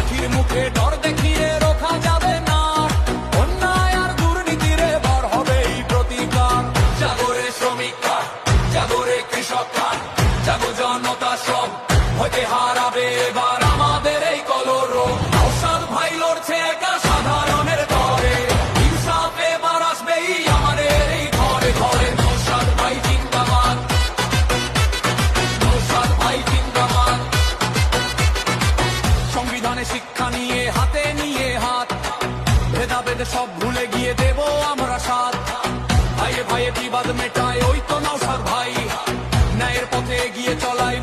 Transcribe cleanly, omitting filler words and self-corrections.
পাখির মুখে ডর দেখিয়ে রোখা যাবে না, অন্যায় আর দুর্নীতির এবার হবে এই প্রতিকার। জাগরে শ্রমিকরা, জাগরে কৃষকরা, জাগো জনতা সব, হতে হারাবে এবার আমাদের এই কলরব। নওশাদ ভাই লড়ছে একা সাধারণের তরে, ইনসাফ এবার আসবেই আমাদের এই ঘরে ঘরে। নওশাদ ভাই জিন্দাবাদ, নওশাদ ভাই জিন্দাবাদ। সংবিধানে শিক্ষা নিয়ে হাতে নিয়ে হাত, ভেদাভেদ সব ভুলে গিয়ে দেব আমরা সাথ। ভাইয়ে ভাইয়ে বিবাদ মেটায় ওই তো নওশাদ ভাই, ন্যায়ের পথে এগিয়ে চলাই।